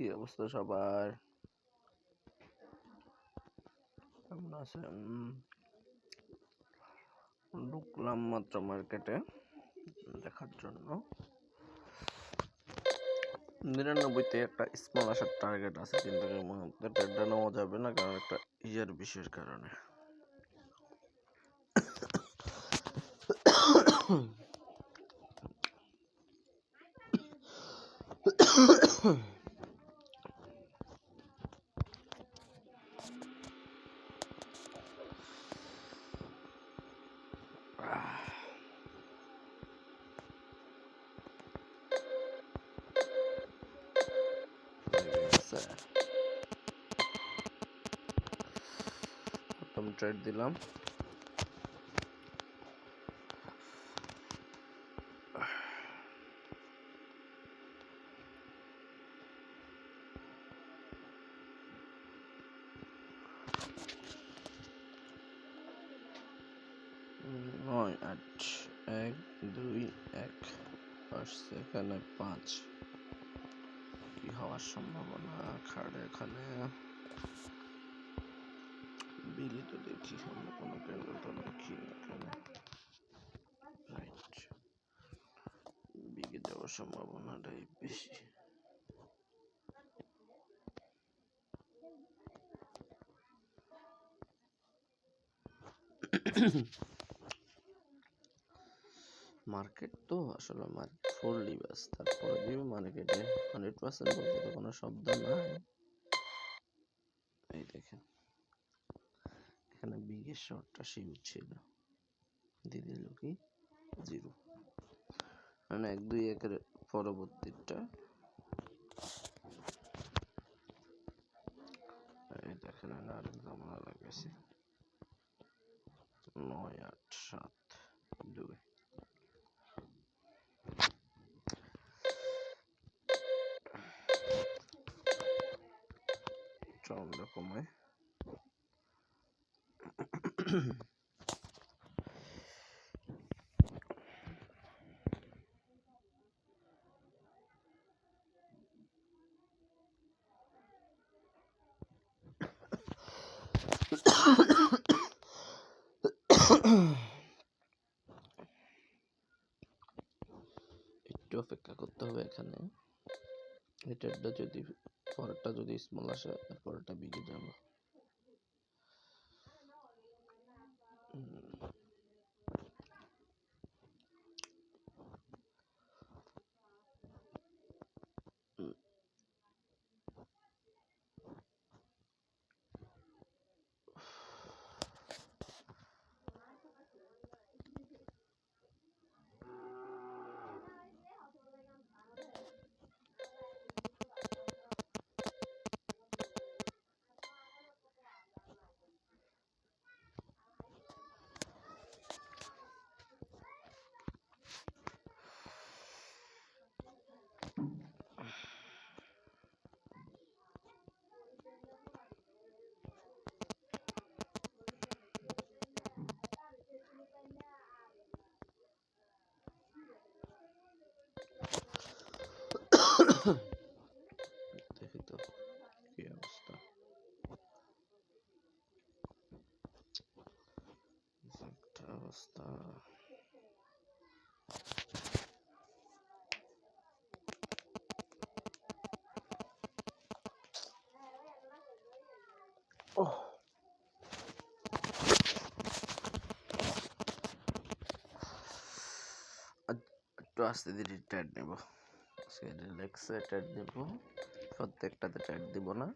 কি অবস্থা সবার? কেমন আছেন? ঢুকলাম মাত্র মার্কেটে দেখার জন্য। 99-তে একটা স্মল আসার টার্গেট আছে, 3 টাকার মধ্যে ট্রেডটা নেওয়া যাবে না, কারণ একটা বিষয়ের কারণে। প্রথম ট্রেড দিলাম, নয় 8 1 2 1 আসছে এখানে 5। কি হওয়ার সম্ভাবনা? খাড়ে এখানে বিলি তো দেখি, অন্য কোনো ক্যান্ডেল তো দেখি এখানে। রাইট, বিগে যাওয়ার সম্ভাবনাটাই বেশি। মার্কেট তো আসলে মার্কেট ফুললি বাস, তারপরে দিও মার্কেটে 100% বলতে তো কোনো শব্দ নাই। এই দেখেন এখানে বিগের শর্টটা শিউর ছিল, দিয়ে দিল কি 0, মানে 1 2 1 এর পরবর্তীটা। এই দেখেন আর জামানা লাগাইছে 9 8 7 2। ট্রাউন্ডটা কমায় একটু অপেক্ষা করতে হবে এখানে। এটা যদি পরেরটা যদি স্মল আসে, পরেরটা বিগে যাব। দেখি তো কি অবস্থা। একটা অবস্থা একটু আস্তে ধীরে ট্রেড নেব, রিল্যাক্সে ট্রেড নেব, প্রত্যেকটাতে ট্রেড দিব না,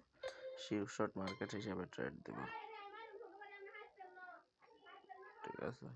শিওর শর্ট মার্কেট হিসেবে ট্রেড দিব, ঠিক আছে?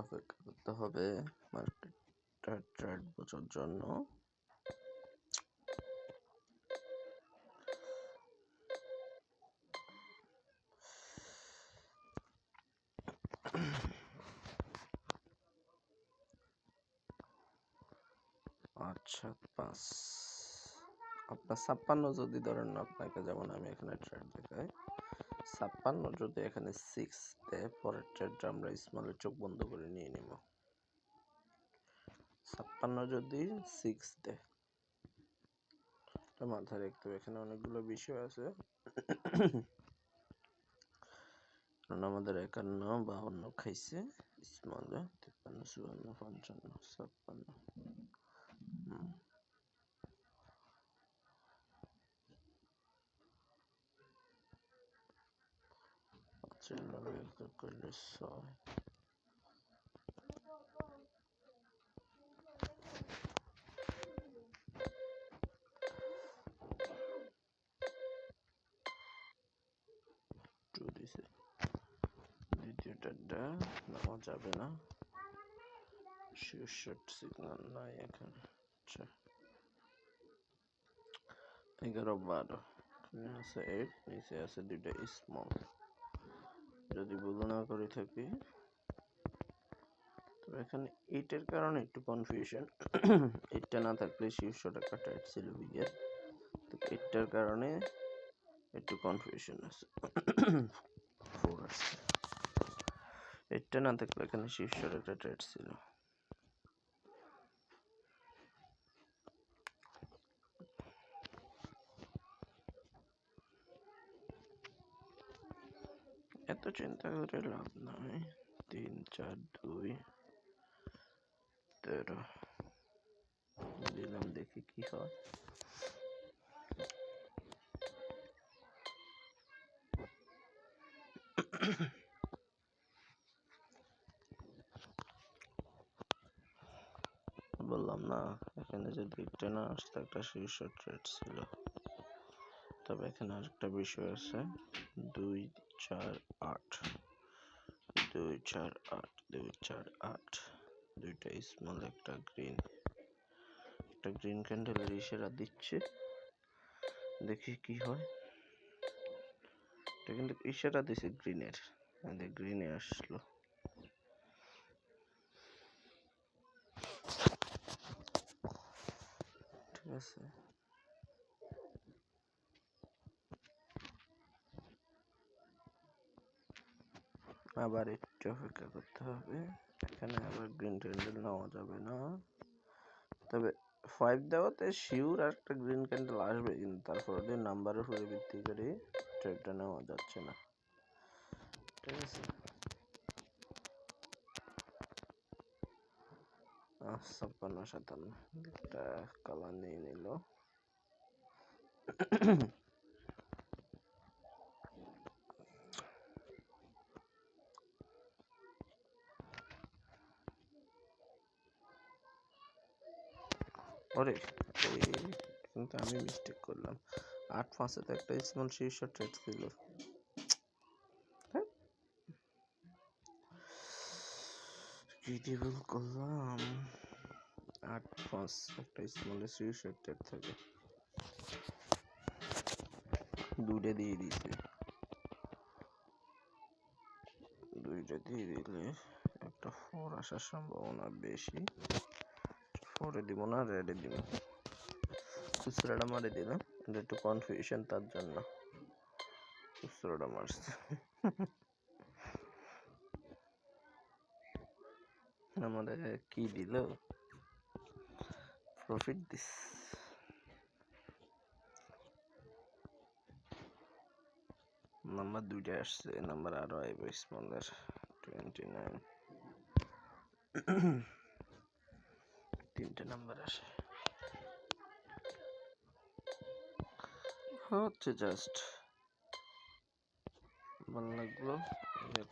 অপেক্ষা করতে হবে মার্কেটটা ট্রেড বোঝার জন্য। আচ্ছা 5 আপনার 56 যদি ধরেন আপনাকে, যেমন আমি এখানে ট্রেড দেখাই 56 যদি এখানে 6 দেয়, পরের ট্রেডটা আমরা স্মলে চোখ বন্ধ করে নিয়ে নিব। 56 যদি 6 দেয়, মাথায় রাখতে হবে এখানে অনেকগুলো বিষয় আছে। কারণ আমাদের 51 52 খাইছে স্মলে, 53 54 55 56। করলে 6 দিছে। দ্বিতীয়টা নেওয়া যাবে না, শর্ট সিগন্যাল নাই এখানে। আচ্ছা 11 12 এখানে আছে 8, নিচে আছে দুইটা স্মল। যদি ভুল না করে থাকি, তো এখানে 8 এর কারণে একটু কনফিউশন। 8টা না থাকলে শীর্ষটা কাটা ছিল বিগের, তো 8টার কারণে একটু কনফিউশন আছে। 4 আসছে, 8টা না থাকলে এখানে শীর্ষের একটা ট্রেড ছিল। এত চিন্তা করে লাভ নাই। 3 4 2 13 দিলাম, দেখি কি হয়। বললাম না, এখানে যদি একটা না আসতো একটা শীর্ষ ট্রেড ছিল। তবে এখানে আরেকটা বিষয় আছে, 2 4 8 2 4 8 2 4 8, দুইটা স্মল একটা গ্রিন, একটা গ্রিন ক্যান্ডেলের ইশারা দিচ্ছে, দেখি কি হয়। এটা কিন্তু ইশারা দিছে গ্রিনের, গ্রিনে আসলো। ঠিক আছে, আবার একটু অপেক্ষা করতে হবে। এখানে আবার গ্রিন ক্যান্ডেল নেওয়া যাবে না, তবে 5 দেওয়াতে শিওর একটা গ্রিন ক্যান্ডেল আসবে, কিন্তু তারপরে নাম্বারের উপরে ভিত্তি করে ট্রেডটা নেওয়া যাচ্ছে না। ঠিক আছে, 56 57 একটা কালার নিয়ে নিল। ওরে, কিন্তু আমি মিস্টেক করলাম। 8 5 তো একটা স্মল শীর্ষ ট্রেড ছিল। কি ভুল করলাম? 8 5 একটা স্মল শীর্ষ ট্রেড থাকে, দুইটা দিয়ে দিছে। দুইটা দিয়ে দিলে একটা 4 আসার সম্ভাবনা বেশি। 4-এ দিব না, রেডে দিব। খুচরাটা মারে দিলাম, এটা একটু কনফিউশন, তার জন্য খুচরাটা মারছে। আমাদের কি দিল? Profit this. নাম্বার দুইটা আসছে, নাম্বার আরো আইব স্মলের 29। তিনটে নাম্বার আসে হচ্ছে, জাস্ট ভালো লাগলো,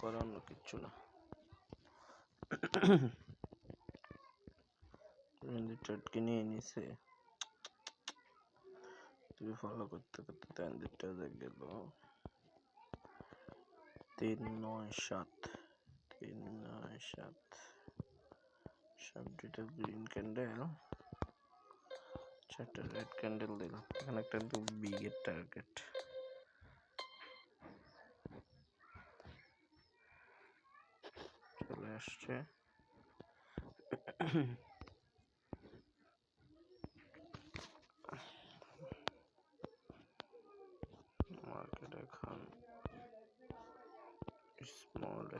করে অন্য কিচ্ছু না। ট্রেড কি নিয়ে নিছে? তুই ফলো করতে করতে 3-2 গেল। 3-9-7 3-9-7 সবটা গ্রিন ক্যান্ডেল, 4টা রেড ক্যান্ডেল দিলাম। এখানে একটা বিগের টার্গেট। চলে আসছে। মার্কেট এখন স্মলে,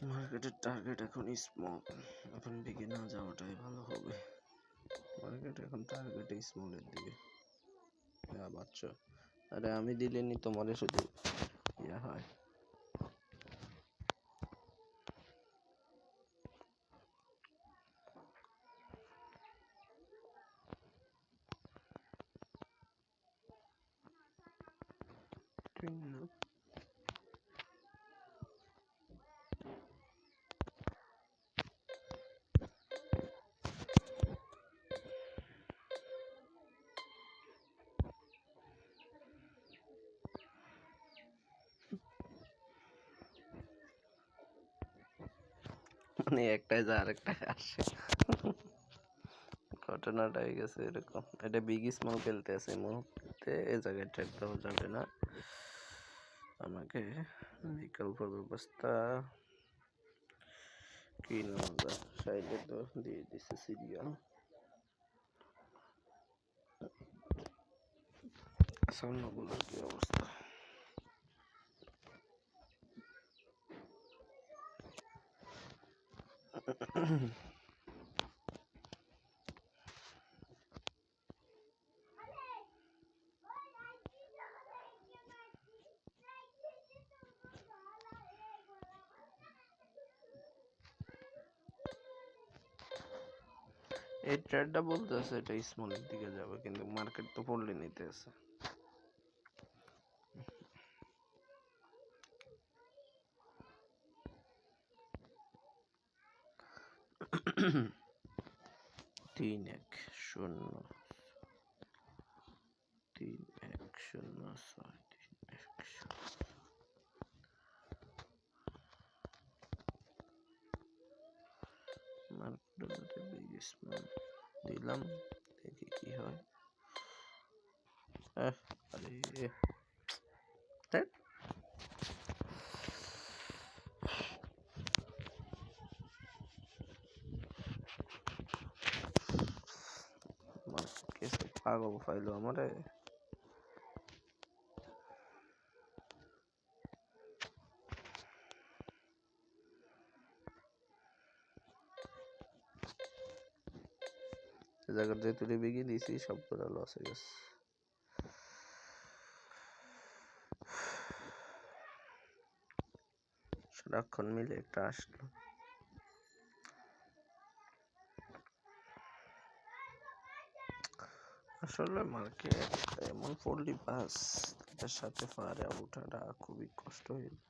মার্কেটের টার্গেট এখন স্মল। এখন বিগে না যাওয়াটাই ভালো হবে। মার্কেট এখন টার্গেট স্মলের দিকে। হ্যাঁ বাচ্চা, আরে আমি দিলেনি তোমারে শুধু ইয়া হয়। মানে একটাই যা আরেকটাই আসে। ঘটনাটা হয়ে গেছে এরকম। এটা বিগ স্মল খেলতে আছে এই মুহূর্তে, এই জায়গায় ট্রেড দেওয়া যাবে না। আমাকে বিকল্প ব্যবস্থা কি নেওয়া যায়? সাইডে তো দিয়ে দিছে সিরিয়াল। স্বর্ণগুলোর কি অবস্থা? এই ট্রেডটা বলতেছে এটা স্মলের দিকে যাবে, কিন্তু মার্কেট তো পড়লে নিতে আছে। তিন এক শূন্য 3-1-0-6 মার্কেটে বিগ স্মল দিলাম, দেখি কি হয়। আরে পাগল ফাইলো আমারে। জায়গাতে তুলে বিগিয়ে দিয়েছি, সবগুলো লস হয়ে গেছে। সারাক্ষণ মিলে একটা আসলো। আসলে মার্কেট এমন পড়লি বাস, এটার সাথে পারে ওঠাটা খুবই কষ্ট হয়ে যায়।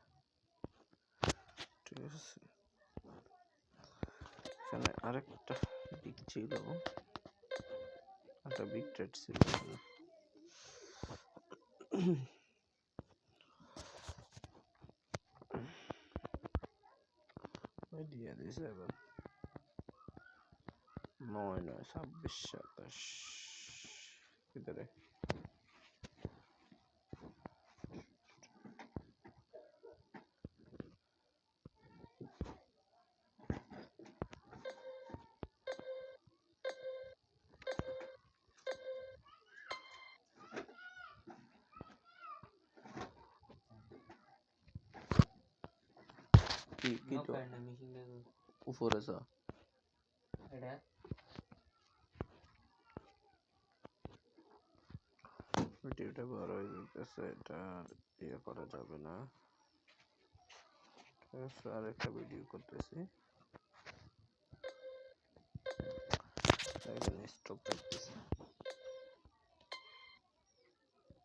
ঠিক আছে, এখানে আরেকটা বিগ ছিল, একটা বিগ ট্রেড ছিল। দিয়ে দিয়েছে এবার 9-9-26-27 ভিতরে। কি তো উপরে যা ভিডিওটা বড় হয়ে যেতেছে, এটা ইয়ে করা যাবে না। আরেকটা ভিডিও করতেছি, স্টপ